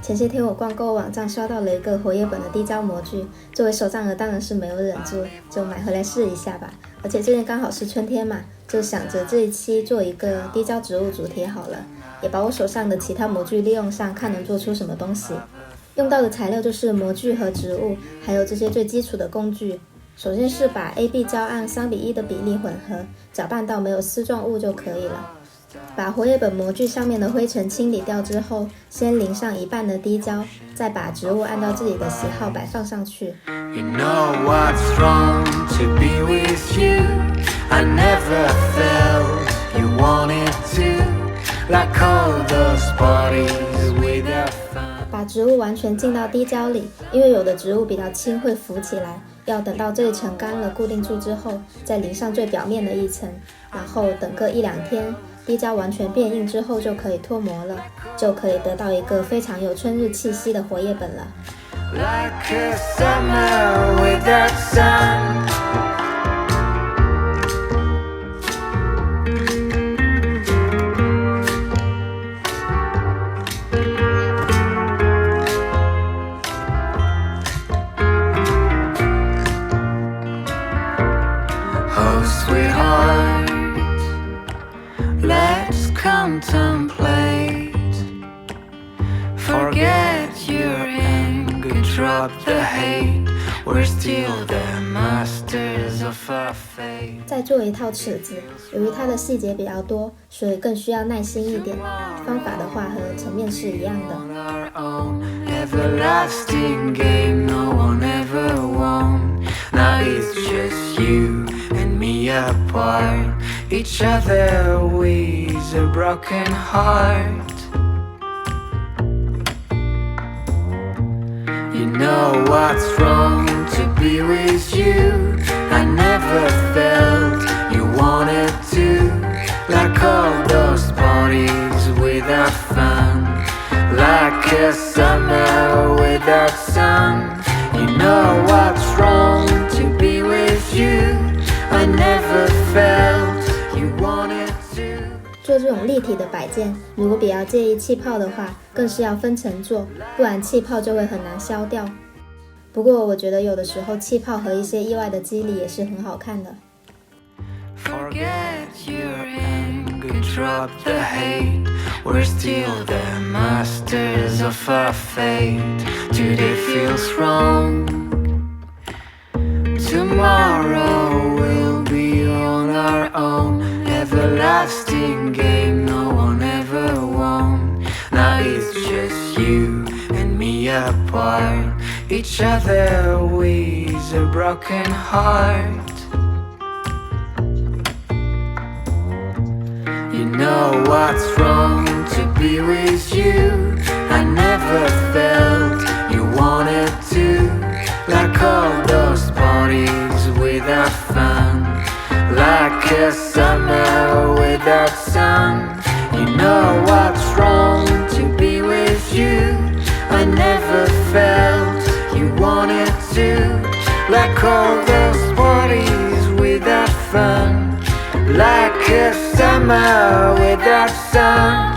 前些天我逛购物网站刷到了一个活页本的滴胶模具，作为手账盒当然是没有忍住，就买回来试一下吧。而且最近刚好是春天嘛，就想着这一期做一个滴胶植物主题好了，也把我手上的其他模具利用上，看能做出什么东西。用到的材料就是模具和植物，还有这些最基础的工具。首先是把 AB 胶按3:1的比例混合，搅拌到没有丝状物就可以了。把活页本模具上面的灰尘清理掉之后，先淋上一半的滴胶，再把植物按照自己的喜好摆放上去。You know what's wrong to be with you. I never felt you wanted to, like all those parties without fun. 把植物完全浸到滴胶里，因为有的植物比较轻会浮起来，要等到这一层干了固定住之后，再淋上最表面的一层，然后等个1-2天，滴胶完全变硬之后就可以脱模了，就可以得到一个非常有春日气息的活页本了。Like a summer without sun. Oh, sweetheart, let's contemplate. Forget your anger, drop the hate. We're still the masters of our fate. 再做一套尺子，由于它的细节比较多，所以更需要耐心一点。方法的话和前面是一样的。 On our own everlasting game, no one ever won. Now it's just you and me apart, each other with a broken heart. You know what's wrong to be with you. I never felt you wanted to, like all those parties without fun, like a summer without sun. You know what's wrong to be with you. I never felt you wanted to. 做这种立体的摆件，如果比较介意气泡的话，更是要分层做，不然气泡就会很难消掉。不过我觉得有的时候气泡和一些意外的肌理也是很好看的。 Forget your anger, drop the hate. We're still the masters of our fate. Today feels wrong. Tomorrow we'll be on our own. Everlasting game, no one ever won. Now it's just you and me apart, each other with a broken heart. You know what's wrong to be with you. I never felt you wanted to, like all those parties without fun, like a summer without sun. You know what's wrong to be with you. I never felt you wanted to, like all those parties without fun, like a summer without sun.